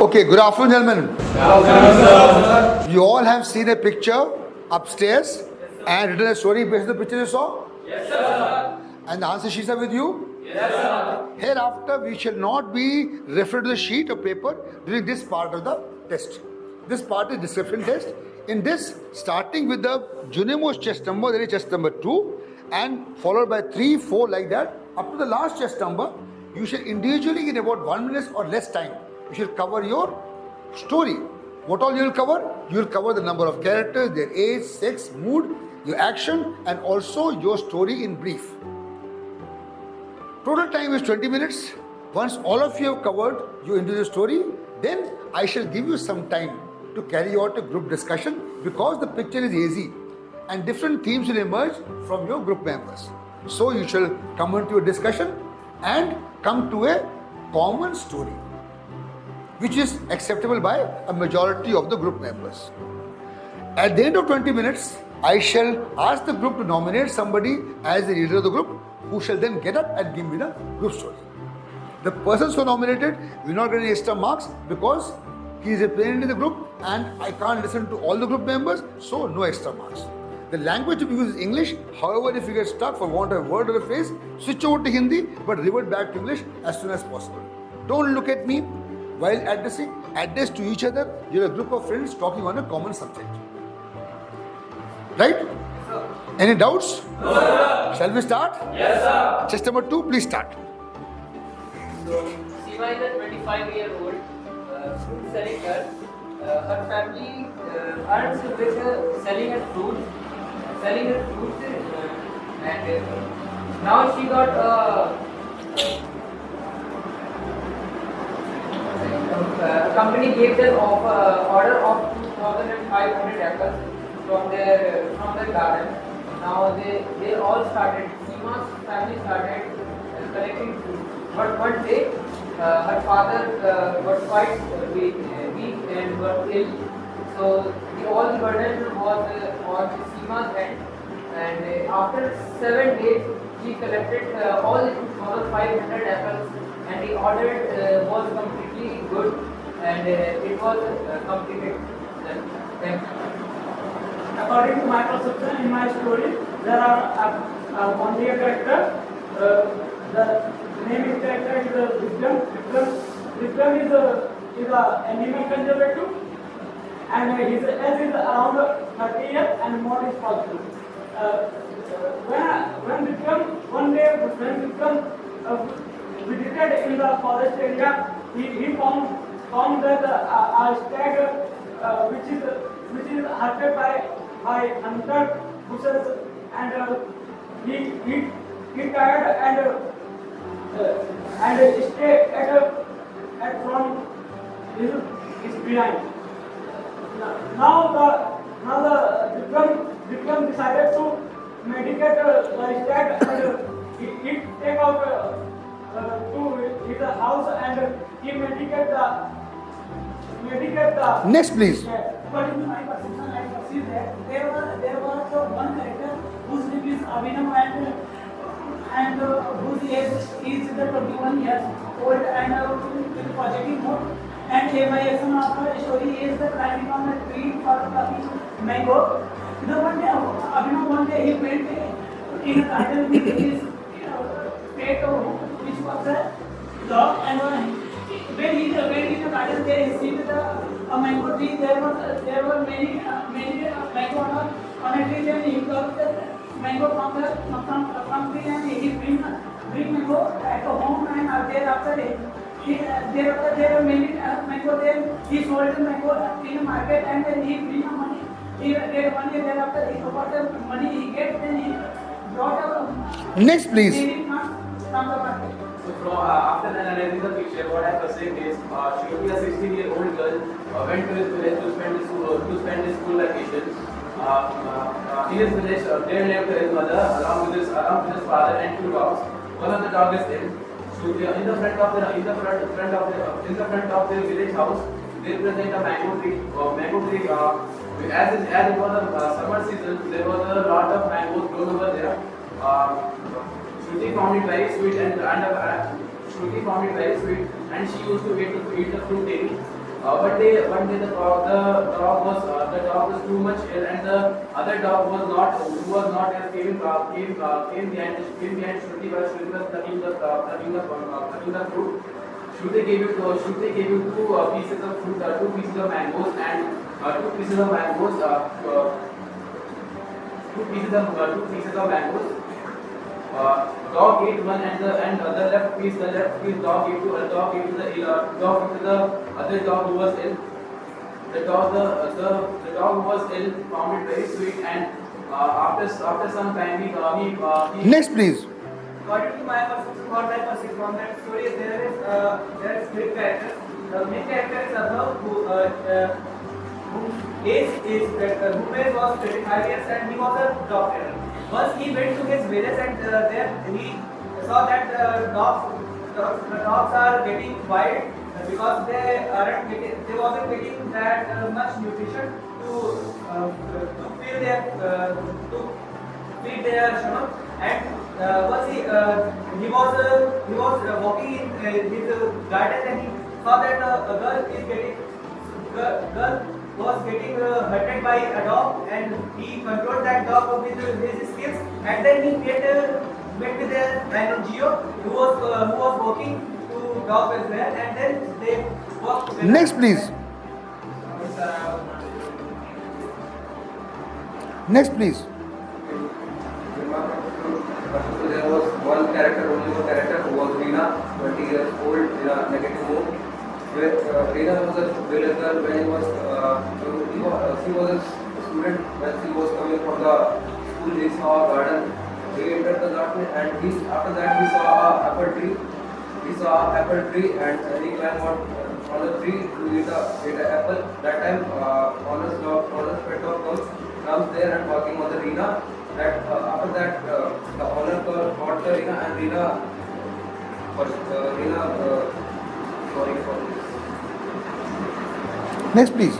Okay, good afternoon, gentlemen. Sir. You all have seen a picture upstairs and written a story based on the picture you saw? Yes, sir. And the answer sheets are with you? Yes, sir. Hereafter, we shall not be referred to the sheet of paper during this part of the test. This part is description test. In this, starting with the junior most chest number, there is chest number 2, and followed by 3, 4 like that, up to the last chest number, you shall individually in about 1 minute or less time, you shall cover your story. What all you will cover? You will cover the number of characters, their age, sex, mood, your action, and also your story in brief. Total time is 20 minutes. Once all of you have covered your individual story, then I shall give you some time to carry out a group discussion because the picture is easy and different themes will emerge from your group members. So you shall come into a discussion and come to a common story which is acceptable by a majority of the group members. At the end of 20 minutes, I shall ask the group to nominate somebody as the leader of the group who shall then get up and give me the group story. The persons who are nominated will not get any extra marks because he is representing the group and I can't listen to all the group members, so no extra marks. The language to be used is English. However, if you get stuck for want of a word or a phrase, switch over to Hindi but revert back to English as soon as possible. Don't look at me while addressing. Address to each other. You're a group of friends talking on a common subject. Right? Any doubts? No, sir. Shall we start? Yes, sir. Chest number 2, please start. So, Seema is a 25-year-old fruit selling girl. Her family earns with selling her fruit, and now she got a company gave them order of 2,500 apples from their garden. Now they all started. Seema's family started collecting fruit. But one day, her father got quite weak and got ill. So all the burden was on Seema's hand. And after 7 days, he collected all the 2,500 apples, and the order was completely good, and it was completed. Thank you. According to my perception in my story, there are only a character. The name of character is Vikram. Vikram is a animal conservative, and his age is around 30 years, and more is possible. When Vikram visited in the forest area, he found that a stag which is hunted by hunter bushes, and he tired and stay at front is behind. Now the Vikram decided to medicate the stag, and he take out to his house and he medicate the. Next, please. According to my perception, I perceive that there was one character whose name is Abhinav and whose age is 21 years old and with positive mood. And my action of the story is the climbing on a tree for plucking mango. Abhinav one day he went in a garden with his pet which was a dog, and when he went in the garden there he see a mango tree. There were many mango on a tree. Then he got the mango from tree and he bring mango at home, and thereafter there were many mango. Then he sold the mango in the market, and then he bring the money. He get money. Thereafter he got the money he get. Then he brought a Next, please. from the market. So after analyzing the picture, what I perceived is surely a 16-year-old girl went to his village to spend his school vacation. In his village, there lived his mother along with his father and 2 dogs. One of the dogs is ill. So in the front of the village house, they present a mango tree. As it was a summer season, there was a lot of mangoes grown over there. Shruti found it very sweet and she used to eat the fruit daily. One day the dog was too much ill, and the other dog who was not ill came behind Shruti was plucking the fruit. Shruti gave you two pieces of fruit, two pieces of mangoes, and two pieces of mangoes. Dog ate one, and the left piece dog ate to the other dog who was ill. The dog who was ill found it very sweet, and after some time he Next, please. According to my perception from that story, there is three characters. The main character is Abhav, whose age was 25 years, and he was a doctor. Once he went to his village, and there he saw that the dogs are getting wild because they wasn't getting that much nutrition to feed their stomach. And once he was walking in his garden, and he saw that a girl was getting hurted by a dog, and he controlled that dog with his skills, and then he met with an NGO who was working to dog as well, and then they worked together. Next, please. Next, please. There was only one character who was Reena, 20 years old, in a negative mood. Reena was a village girl when she was a student. When she was coming from the school, he saw a garden. He entered the garden, and after that he saw an apple tree. And he climbed on the tree to eat an apple. That time, owner's pet dog comes there and walking on the Reena. After that, the owner caught the Reena, and Reena sorry for this. Next, please.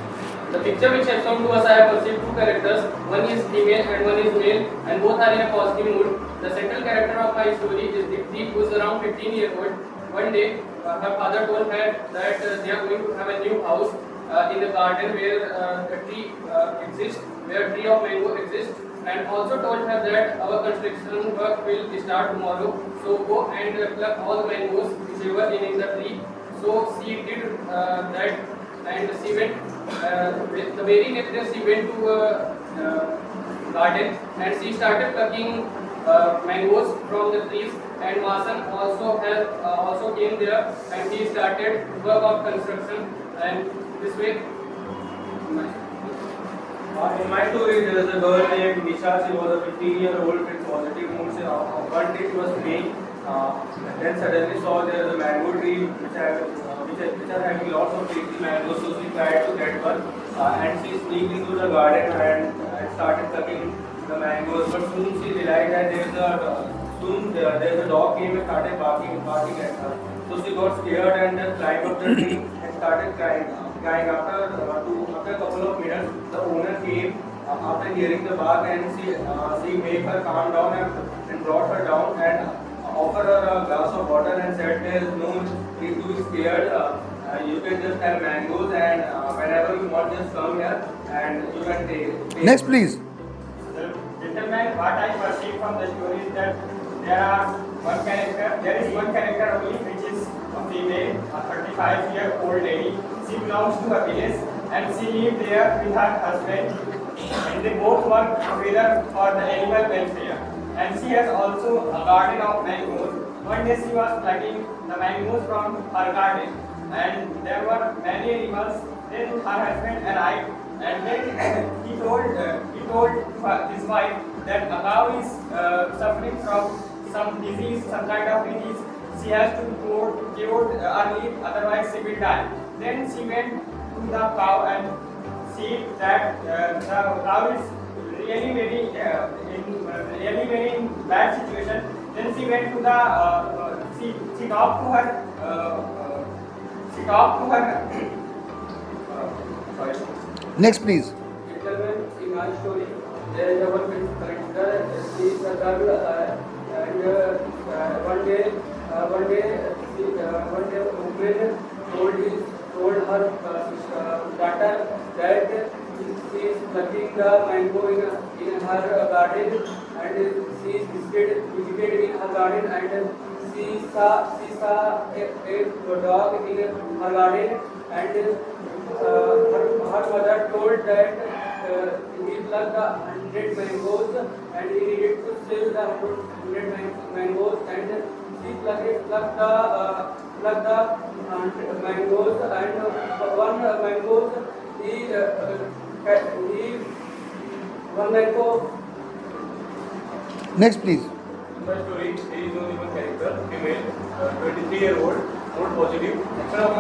The picture which has shown to us, I have perceived two characters. One is female and one is male, and both are in a positive mood. The central character of my story is Dipti, who is around 15 years old. One day, her father told her that they are going to have a new house in the garden where a tree exists, where a tree of mango exists, and also told her that our construction work will start tomorrow. So go and pluck all the mangoes which were in the tree. So she did that, and she went. The very next day she went to garden, and she started plucking mangoes from the trees. And Masan also came there, and he started work of construction. And this way. In my story, there is a girl named Nisha. She was a 15-year-old with positive moods. One day she was playing, then suddenly saw there is a mango tree which are having lots of tasty mangoes. So she tried to get one, and she sneaked into the garden and started plucking the mangoes. But soon she realized that there is a dog came and started barking at her. So she got scared and just climbed up the tree and started crying. After a couple of minutes, the owner came after hearing the bark, and she made her calm down and brought her down and offered her a glass of water and said, "There is no need to be scared. You can just have mangoes, and whenever you want, just come here and you can take." Next, please. Gentlemen, what I perceive from the story is that there is one character only, which is a female, a 35-year-old lady. She belongs to a village, and she lived there with her husband, and they both work together for the animal welfare. And she has also a garden of mangoes. One day she was plucking the mangoes from her garden, and there were many animals. Then her husband arrived, and then he told his wife that a cow is suffering from some disease, some kind of disease. She has to be cured early, otherwise she will die. Then she went to the cow and see that the cow is really very in bad situation. Then she went to the she talked to her sorry. Next, please. Gentlemen, in my story, there is a one character. She is a girl, and one day, woman told told her daughter that she is plucking the mango in her garden, and she is visited in her garden, and she saw a dog in her garden, and her mother told that he plucked 100 mangoes and he needed to sell the 100 mangoes, and she plucked the mangoes, and one mango. Next, please. In my story, there is only one character, female, 23-year-old, more positive. Action of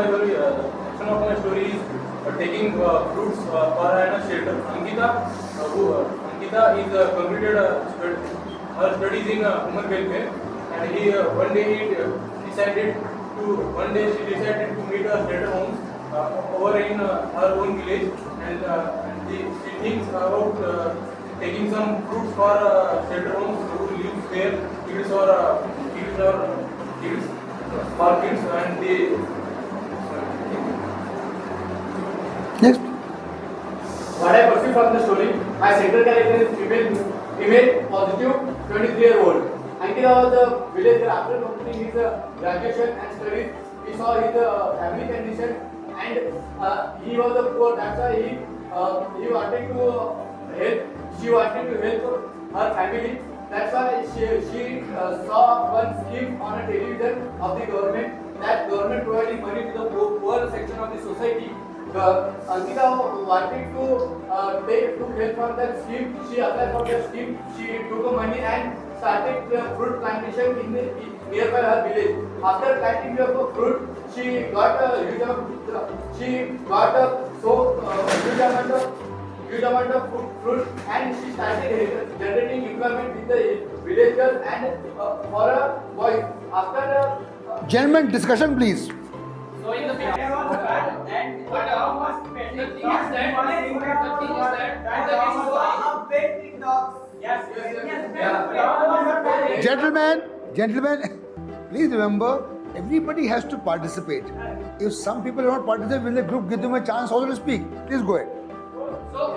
my story is taking fruits for a shelter. Ankita is completed her studies in human welfare, and one day she decided to meet a shelter homes over in her own village, and she thinks about taking some fruits for shelter homes who live where kids for kids, and they. Next. What I perceive from the story, my central character is female, positive, 23-year-old. Ankita was a village girl. After completing his graduation and studies, he saw his family condition, and he was a poor. That's why he wanted to help. She wanted to help her family. That's why she saw one scheme on a television of the government. That government providing money to the poor section of the society. Ankita wanted to took help from that scheme. She applied for that scheme. She took the money and started fruit plantation in the nearby her village. After planting the fruit, she got a huge amount of fruit, and she started generating employment with the villagers and for a boys. After Gentlemen, discussion, please. so in the picture and the thing is that Gentlemen, please remember, everybody has to participate. If some people do not participate, will the group give them a chance also to speak? Please go ahead. so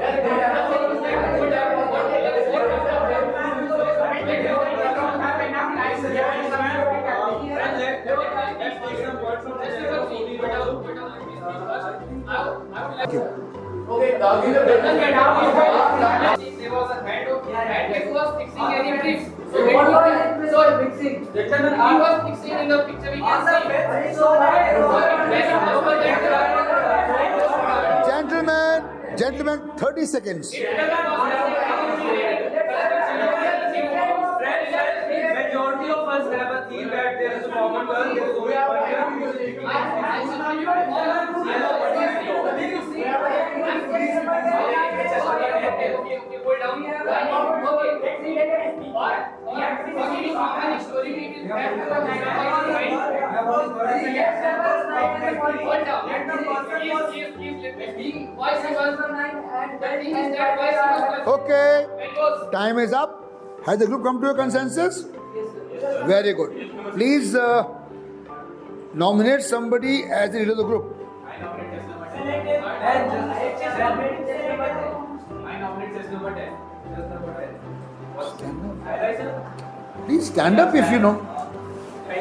okay, there was a hand who was fixing any bricks. So he was fixing in the picture we can see. Gentlemen, 30 seconds. Majority of us have a theme that there is a common girl, there is only Okay, time is up. Has the group come to a consensus? Very good. Please nominate somebody as the leader of the group. I nominate just number 10. Please stand up if you know.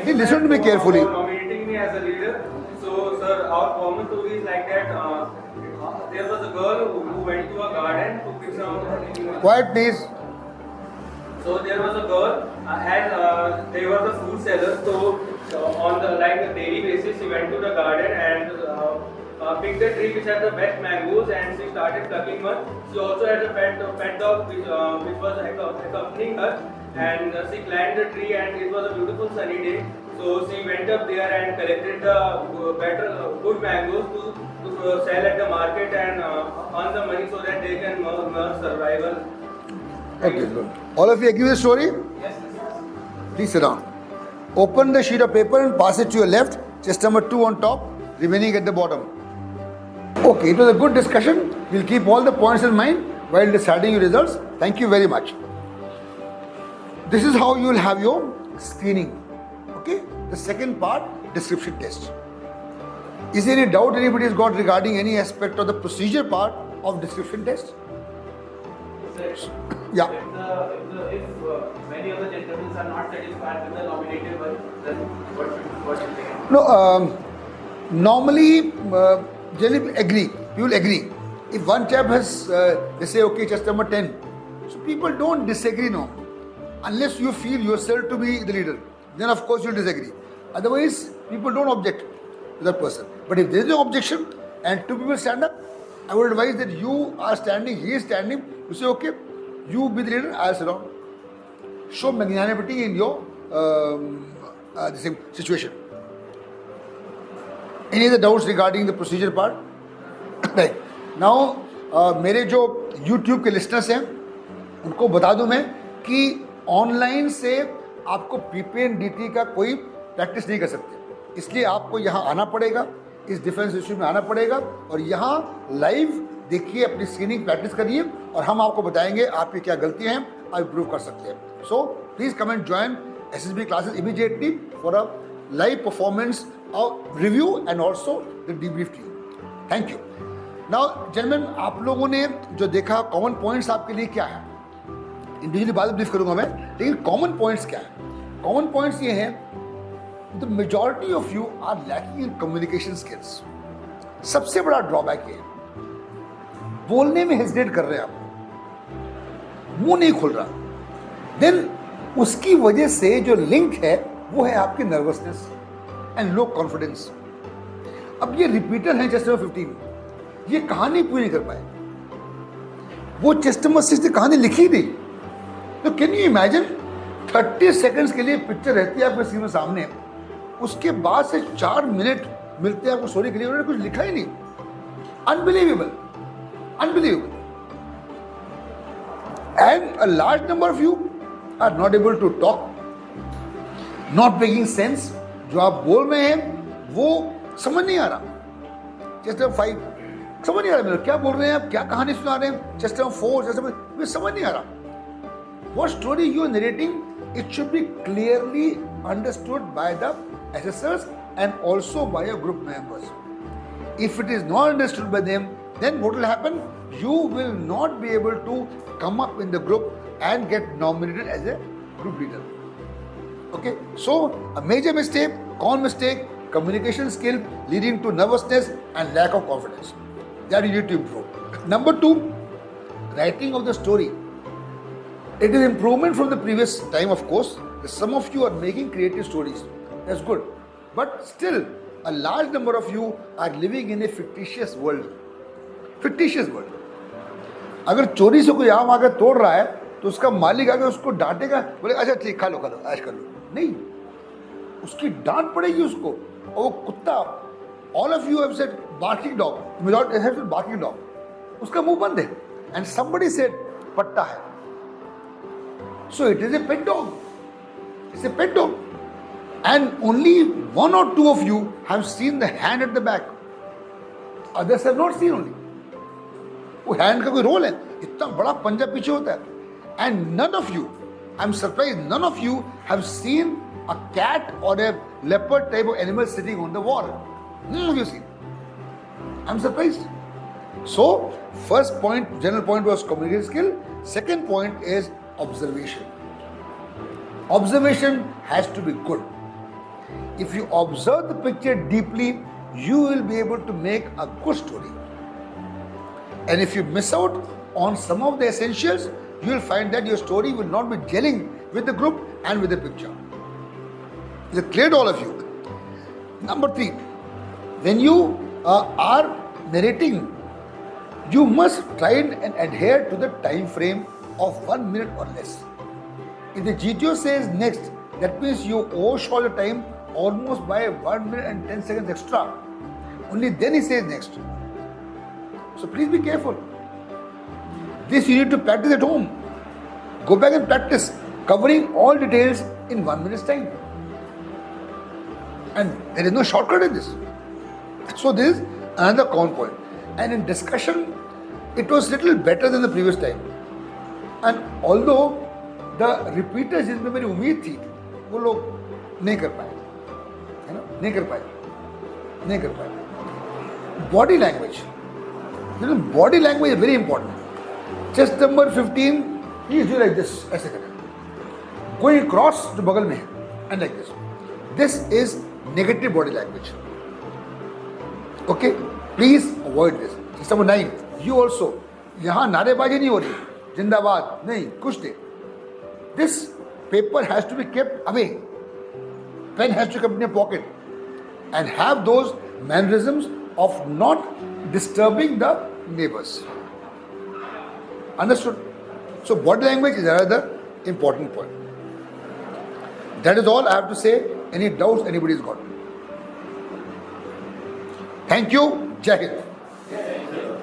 Please listen to me carefully. For nominating me as a leader. So, sir, our common story is like that. There was a girl who went to a garden to pick some. Quiet, please. So there was a girl and they were the fruit sellers. So on the daily basis, she went to the garden and picked the tree which had the best mangoes, and she started plucking one. She also had a pet dog which was accompanying her, and she climbed the tree, and it was a beautiful sunny day. So she went up there and collected the good mangoes to sell at the market and earn the money so that they can earn survival. Okay, good. All of you agree with the story? Yes. Please sit down. Open the sheet of paper and pass it to your left. Chest number 2 on top, remaining at the bottom. Okay, it was a good discussion. We'll keep all the points in mind while deciding your results. Thank you very much. This is how you will have your screening. Okay? The second part, description test. Is there any doubt anybody has got regarding any aspect of the procedure part of description test? Yeah. If many of the gentlemen are not satisfied with the nominated one, then what should they do? No, normally, generally agree. People agree. If one chap has, they say, okay, chest number 10. So people don't disagree now. Unless you feel yourself to be the leader. Then of course you'll disagree. Otherwise, people don't object to that person. But if there is no objection and two people stand up, I would advise that you are standing, he is standing. You say, okay, you be the leader, I'll sit down. Show magnanimity in your the same situation. Any other doubts regarding the procedure part? Right. Now, मेरे जो YouTube के listeners हैं, उनको बता दूं मैं कि online से आपको PPNDT का कोई प्रैक्टिस नहीं कर सकते. इसलिए आपको यहाँ आना पड़ेगा, इस डिफेंस इश्यू में आना पड़ेगा और यहाँ लाइव देखिए, अपनी स्क्रीनिंग प्रैक्टिस करिए और हम आपको बताएंगे आपकी क्या गलतियाँ हैं, आप इम्प्रूव कर सकते हैं. So please come and join SSB classes immediately for a live performance review and also the debrief team. Thank you. Now, gentlemen, आप लोगों ने जो देखा कॉमन पॉइंट्स आपके लिए क्या है, इंडिविजुअली बाद में ब्रीफ करूंगा मैं, लेकिन कॉमन पॉइंट्स क्या है? कॉमन पॉइंट्स ये हैं, the majority of you are lacking in communication skills. सबसे बड़ा ड्रॉबैक ये है, बोलने में हेजिटेट कर रहे हैं आप, मुंह नहीं खुल रहा. देन उसकी वजह से जो लिंक है वो है आपकी नर्वसनेस एंड लो कॉन्फिडेंस. अब ये रिपीटर हैं चेस्ट नंबर 15, ये कहानी पूरी नहीं कर पाए. वो चेस्ट नंबर 6 ने कहानी लिखी नहीं. तो कैन यू इमेजिन 30 सेकंड्स के लिए पिक्चर रहती है आपके स्क्रीन में सामने, उसके बाद से 4 मिनट मिलते हैं आपको स्टोरी के लिए, उन्होंने कुछ लिखा ही नहीं. Unbelievable, unbelievable. And a large number of you are not able to talk, not making sense. जो आप बोल रहे हैं वो समझ नहीं आ रहा. चेस्ट नंबर 5 समझ नहीं आ रहा मेरे, क्या बोल रहे हैं आप, क्या कहानी सुना रहे हैं. चेस्ट नंबर 4, चेस्ट नंबर, समझ नहीं आ रहा. What story you are narrating, it should be clearly understood by the assessors and also by your group members. If it is not understood by them, then what will happen? You will not be able to come up in the group and get nominated as a group leader. Okay, so a major mistake, common mistake, communication skill leading to nervousness and lack of confidence. That you need to improve. Number 2, writing of the story. It is improvement from the previous time, of course. Some of you are making creative stories. That's good. But still, a large number of you are living in a fictitious world. Fictitious world. अगर चोरी से कोई आम आकर तोड़ रहा है तो उसका मालिक आकर उसको डांटेगा, बोले अच्छा ठीक, खा लो ऐश कर लो. नहीं, उसकी डांट पड़ेगी उसको. और वो कुत्ता, all of you have said barking dog, without have said barking dog, उसका मुंह बंद है. And somebody said पट्टा है. So it is a pet dog. It's a pet dog. And only 1 or 2 of you have seen the hand at the back. Others have not seen only. वो hand का कोई role है, इतना बड़ा पंजा पीछे होता है. And none of you, I'm surprised, none of you have seen a cat or a leopard type of animal sitting on the wall. None of you seen. I'm surprised. So, first point, general point was communication skill. Second point is observation. Observation has to be good. If you observe the picture deeply, you will be able to make a good story. And if you miss out on some of the essentials, you will find that your story will not be gelling with the group and with the picture. Is it clear to all of you? Number 3, when you are narrating, you must try and adhere to the time frame of 1 minute or less. If the GTO says next, that means you overshot the time almost by 1 minute and 10 seconds extra. Only then he says next. So please be careful. This you need to practice at home. Go back and practice covering all details in 1 minute's time. And there is no shortcut in this. So this is another common point. And in discussion, it was little better than the previous time. And although the repeaters जिनमें मेरी उम्मीद थी, वो लोग नहीं कर पाए, है ना, नहीं कर पाए. body language. You know, body language is very important. Chest number 15, he is doing like this, ऐसे करें. Going across to बगल में and like this. This is negative body language. Okay, please avoid this. Chest number 9, you also. यहाँ नारेबाजी नहीं हो रही, जिंदाबाद नहीं, कुछ नहीं. This paper has to be kept away. Pen has to come in your pocket and have those mannerisms of not disturbing the neighbors. Understood? So body language is another important point. That is all I have to say. Any doubts anybody's got? Thank you. Jai Hind.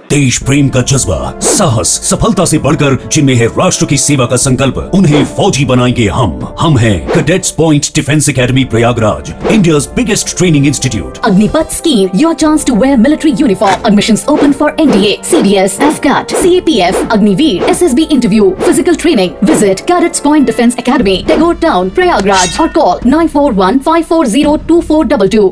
देश प्रेम का जज्बा, साहस, सफलता से बढ़कर जिनमें है राष्ट्र की सेवा का संकल्प, उन्हें फौजी बनाएंगे हम हैं Cadets Point Defence Academy Prayagraj, India's biggest training institute. Agnipath scheme, your chance to wear military uniform. Admissions open for NDA, CDS, AFCAT, CAPF, Agniveer, SSB Interview, physical training. Visit Cadets Point Defence Academy, Tagore Town, Prayagraj, or call 941 540 2422.